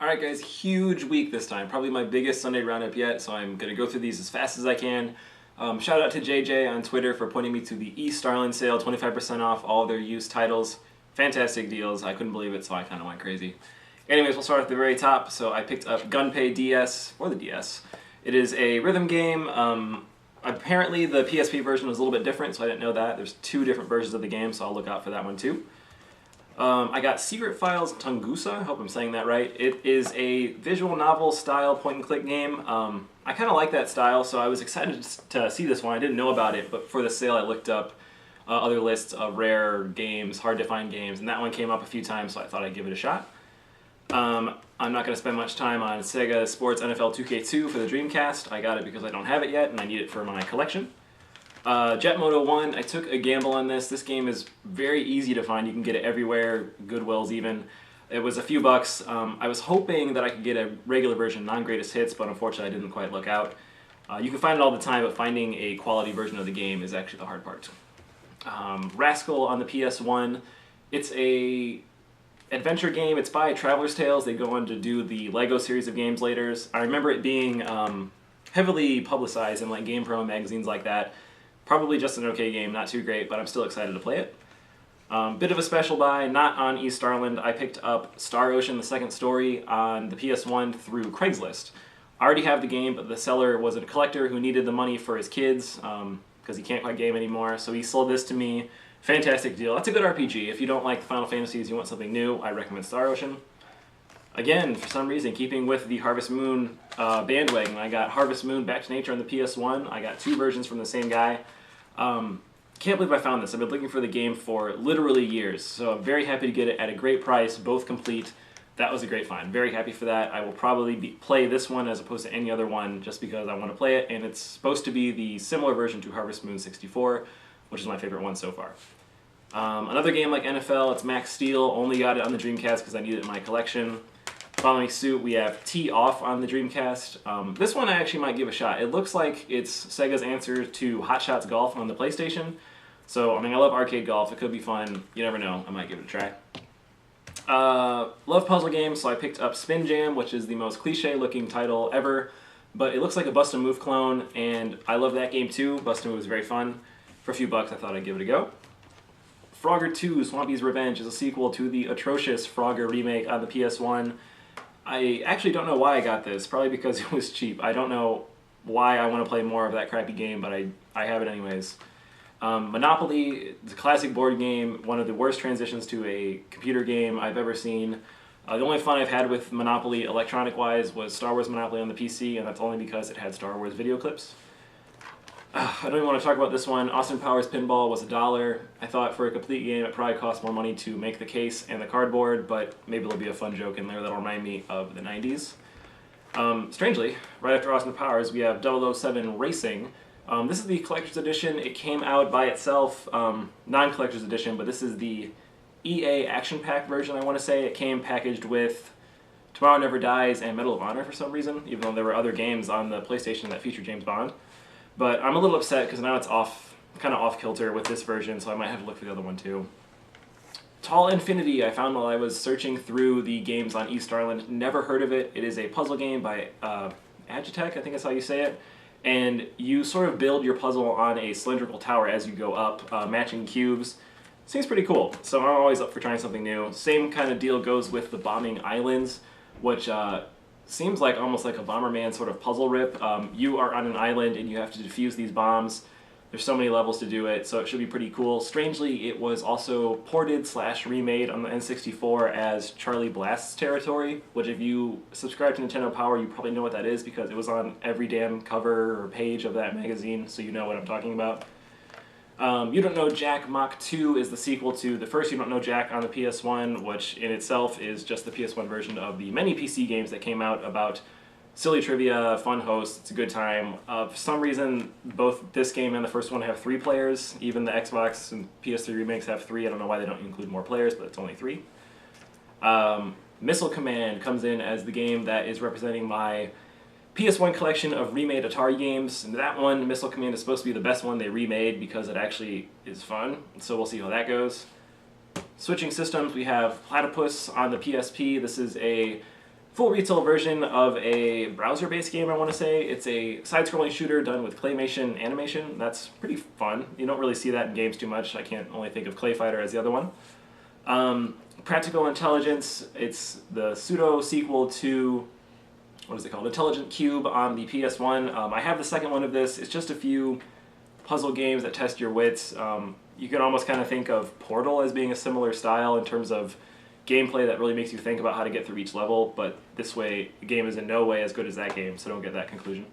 Alright guys, huge week this time. Probably my biggest Sunday roundup yet, so I'm going to go through these as fast as I can. Shout out to JJ on Twitter for pointing me to the Starlin sale, 25% off all their used titles. Fantastic deals, I couldn't believe it, so I kind of went crazy. Anyways, we'll start at the very top. So I picked up Gunpey DS, for the DS. It is a rhythm game. Apparently the PSP version was a little bit different, so I didn't know that. There's two different versions of the game, so I'll look out for that one too. I got Secret Files Tunguska, I hope I'm saying that right. It is a visual novel style point and click game. I kind of like that style, so I was excited to see this one. I didn't know about it, but for the sale I looked up other lists of rare games, hard to find games, and that one came up a few times, so I thought I'd give it a shot. I'm not going to spend much time on Sega Sports NFL 2K2 for the Dreamcast. I got it because I don't have it yet, and I need it for my collection. Jet Moto 1, I took a gamble on this. This game is very easy to find. You can get it everywhere, Goodwill's even. It was a few bucks. I was hoping that I could get a regular version, non-greatest hits, but unfortunately I didn't quite look out. You can find it all the time, but finding a quality version of the game is actually the hard part. Rascal on the PS1, it's a adventure game. It's by Traveler's Tales. They go on to do the Lego series of games later. I remember it being heavily publicized in like GamePro magazines like that. Probably just an okay game, not too great, but I'm still excited to play it. Bit of a special buy, not on Starland. I picked up Star Ocean, the second story, on the PS1 through Craigslist. I already have the game, but the seller was a collector who needed the money for his kids because he can't quite game anymore, so he sold this to me. Fantastic deal. That's a good RPG. If you don't like the Final Fantasies, you want something new, I recommend Star Ocean. Again, for some reason, keeping with the Harvest Moon bandwagon, I got Harvest Moon Back to Nature on the PS1. I got two versions from the same guy. Can't believe I found this. I've been looking for the game for literally years, so I'm very happy to get it at a great price, both complete. That was a great find. Very happy for that. I will probably play this one as opposed to any other one just because I want to play it, and it's supposed to be the similar version to Harvest Moon 64, which is my favorite one so far. Another game like NFL, it's Max Steel. Only got it on the Dreamcast because I need it in my collection. Following suit, we have Tee Off on the Dreamcast. This one I actually might give a shot. It looks like it's Sega's answer to Hot Shots Golf on the PlayStation. So, I mean, I love arcade golf. It could be fun. You never know. I might give it a try. Love puzzle games, so I picked up Spin Jam, which is the most cliche-looking title ever. But it looks like a Bust a Move clone, and I love that game too. Bust a Move is very fun. For a few bucks, I thought I'd give it a go. Frogger 2, Swampy's Revenge, is a sequel to the atrocious Frogger remake on the PS1. I actually don't know why I got this, probably because it was cheap. I don't know why I want to play more of that crappy game, but I have it anyways. Monopoly, the classic board game, one of the worst transitions to a computer game I've ever seen. The only fun I've had with Monopoly electronic-wise was Star Wars Monopoly on the PC, and that's only because it had Star Wars video clips. I don't even want to talk about this one. Austin Powers Pinball was $1. I thought for a complete game it probably cost more money to make the case and the cardboard, but maybe there'll be a fun joke in there that'll remind me of the 90s. Strangely, right after Austin Powers, we have 007 Racing. This is the Collector's Edition. It came out by itself, non-Collector's Edition, but this is the EA Action Pack version, I want to say. It came packaged with Tomorrow Never Dies and Medal of Honor for some reason, even though there were other games on the PlayStation that featured James Bond. But I'm a little upset because now it's kind of off-kilter with this version, so I might have to look for the other one too. Tall Infinity, I found while I was searching through the games on Starland. Never heard of it. It is a puzzle game by Agitech, I think that's how you say it. And you sort of build your puzzle on a cylindrical tower as you go up, matching cubes. Seems pretty cool, so I'm always up for trying something new. Same kind of deal goes with the Bombing Islands, which seems like almost like a Bomberman sort of puzzle rip. You are on an island and you have to defuse these bombs. There's so many levels to do it, so it should be pretty cool. Strangely, it was also ported/remade on the N64 as Charlie Blast's Territory, which if you subscribe to Nintendo Power, you probably know what that is because it was on every damn cover or page of that magazine, so you know what I'm talking about. You Don't Know Jack Mach 2 is the sequel to the first You Don't Know Jack on the PS1, which in itself is just the PS1 version of the many PC games that came out about silly trivia, fun hosts, it's a good time. For some reason, both this game and the first one have 3 players. Even the Xbox and PS3 remakes have 3. I don't know why they don't include more players, but it's only 3. Missile Command comes in as the game that is representing my PS1 collection of remade Atari games, and that one, Missile Command, is supposed to be the best one they remade because it actually is fun, so we'll see how that goes. Switching systems, we have Platypus on the PSP. This is a full retail version of a browser-based game, I want to say. It's a side-scrolling shooter done with claymation animation. That's pretty fun. You don't really see that in games too much. I can't only think of Clay Fighter as the other one. Practical Intelligence, it's the pseudo-sequel to, what is it called? Intelligent Cube on the PS1. I have the second one of this. It's just a few puzzle games that test your wits. You can almost kind of think of Portal as being a similar style in terms of gameplay that really makes you think about how to get through each level, but this way, the game is in no way as good as that game, so don't get that conclusion.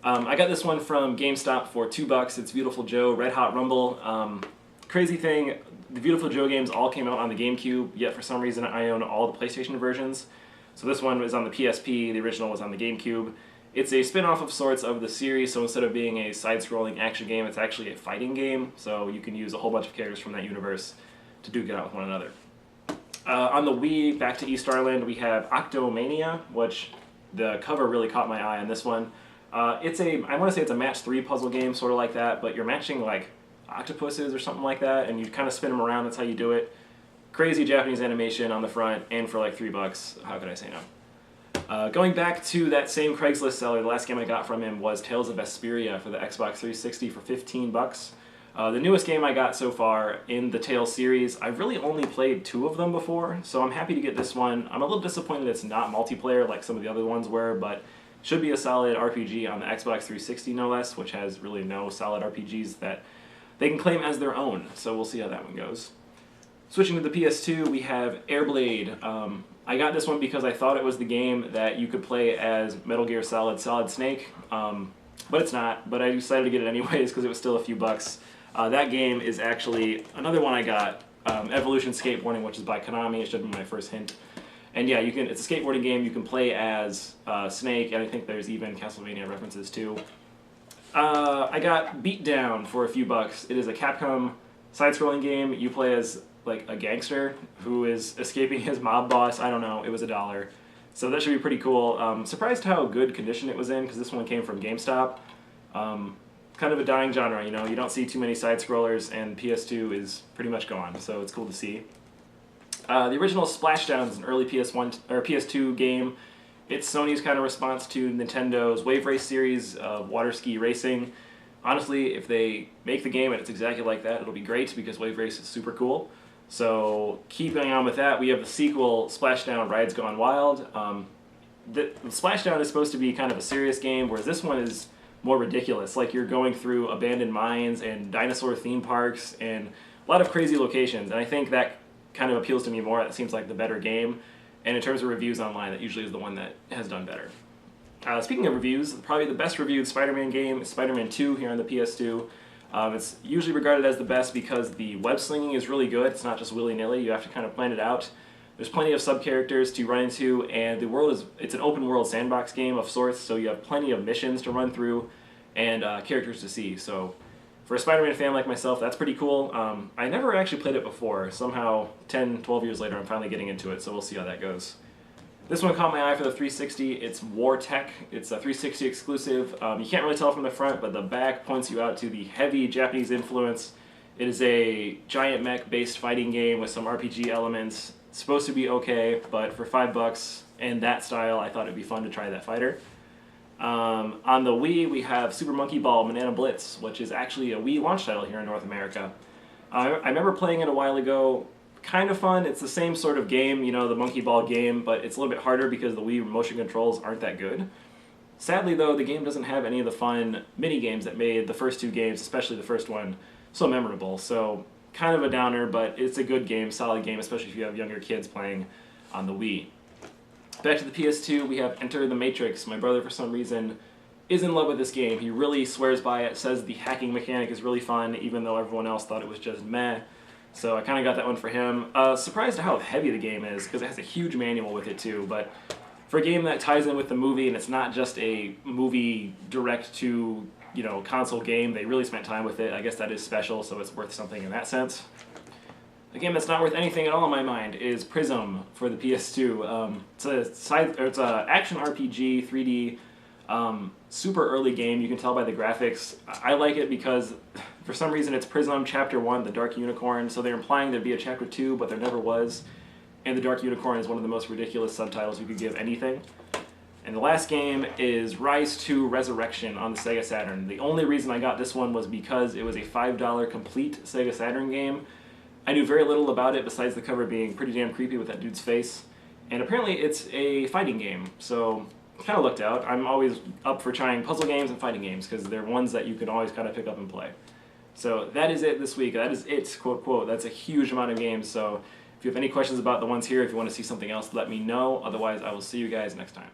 I got this one from GameStop for $2. It's Viewtiful Joe, Red Hot Rumble. Crazy thing, the Viewtiful Joe games all came out on the GameCube, yet for some reason I own all the PlayStation versions. So this one was on the PSP, the original was on the GameCube. It's a spin-off of sorts of the series, so instead of being a side-scrolling action game, it's actually a fighting game, so you can use a whole bunch of characters from that universe to duke it out with one another. On the Wii, back to East Ireland, we have Octomania, which the cover really caught my eye on this one. I want to say it's a match 3 puzzle game, sort of like that, but you're matching like octopuses or something like that, and you kind of spin them around, that's how you do it. Crazy Japanese animation on the front, and for like $3, how could I say no? Going back to that same Craigslist seller, the last game I got from him was Tales of Vesperia for the Xbox 360 for $15. The newest game I got so far in the Tales series, I've really only played 2 of them before, so I'm happy to get this one. I'm a little disappointed it's not multiplayer like some of the other ones were, but should be a solid RPG on the Xbox 360 no less, which has really no solid RPGs that they can claim as their own, so we'll see how that one goes. Switching to the PS2, we have AirBlade. I got this one because I thought it was the game that you could play as Metal Gear Solid Snake, but it's not, but I decided to get it anyways because it was still a few bucks. That game is actually another one I got, Evolution Skateboarding, which is by Konami. It should have been my first hint. And yeah, it's a skateboarding game. You can play as Snake, and I think there's even Castlevania references too. I got Beat Down for a few bucks. It is a Capcom side-scrolling game. You play as like a gangster who is escaping his mob boss. I don't know. It was $1. So that should be pretty cool. Surprised how good condition it was in, because this one came from GameStop. Kind of a dying genre, you know, you don't see too many side-scrollers, and PS2 is pretty much gone, so it's cool to see. The original Splashdown is an early PS1 or PS2 game. It's Sony's kind of response to Nintendo's Wave Race series of water ski racing. Honestly, if they make the game and it's exactly like that, it'll be great because Wave Race is super cool. So keeping on with that, we have the sequel, Splashdown Rides Gone Wild. The Splashdown is supposed to be kind of a serious game, whereas this one is more ridiculous. Like, you're going through abandoned mines and dinosaur theme parks and a lot of crazy locations, and I think that kind of appeals to me more. That seems like the better game, and in terms of reviews online, that usually is the one that has done better. Speaking of reviews, probably the best reviewed Spider-Man game is Spider-Man 2 here on the PS2. It's usually regarded as the best because the web slinging is really good. It's not just willy-nilly. You have to kind of plan it out. There's plenty of sub-characters to run into, and the world it's an open-world sandbox game of sorts, so you have plenty of missions to run through and characters to see. So for a Spider-Man fan like myself, that's pretty cool. I never actually played it before. Somehow, 10, 12 years later, I'm finally getting into it, so we'll see how that goes. This one caught my eye for the 360. It's WarTech. It's a 360 exclusive. You can't really tell from the front, but the back points you out to the heavy Japanese influence. It is a giant mech-based fighting game with some RPG elements. It's supposed to be okay, but for $5 and that style, I thought it'd be fun to try that fighter. On the Wii, we have Super Monkey Ball Banana Blitz, which is actually a Wii launch title here in North America. I remember playing it a while ago. Kind of fun. It's the same sort of game, you know, the Monkey Ball game, but it's a little bit harder because the Wii motion controls aren't that good. Sadly, though, the game doesn't have any of the fun mini-games that made the first 2 games, especially the first one, so memorable. So, kind of a downer, but it's a good game, solid game, especially if you have younger kids playing on the Wii. Back to the PS2, we have Enter the Matrix. My brother, for some reason, is in love with this game. He really swears by it, says the hacking mechanic is really fun, even though everyone else thought it was just meh. So I kind of got that one for him. Surprised at how heavy the game is, because it has a huge manual with it too, but for a game that ties in with the movie, and it's not just a movie direct to, you know, console game, they really spent time with it. I guess that is special, so it's worth something in that sense. A game that's not worth anything at all in my mind is Pryzm for the PS2. It's a action RPG, 3D, super early game. You can tell by the graphics. I like it because for some reason it's Pryzm Chapter 1, The Dark Unicorn, so they're implying there'd be a Chapter 2, but there never was. and the Dark Unicorn is one of the most ridiculous subtitles you could give anything. And the last game is Rise 2 Resurrection on the Sega Saturn. The only reason I got this one was because it was a $5 complete Sega Saturn game. I knew very little about it besides the cover being pretty damn creepy with that dude's face. And apparently it's a fighting game, so kind of looked out. I'm always up for trying puzzle games and fighting games because they're ones that you can always kind of pick up and play. So that is it this week. That is it, quote, quote. That's a huge amount of games, so if you have any questions about the ones here, if you want to see something else, let me know. Otherwise, I will see you guys next time.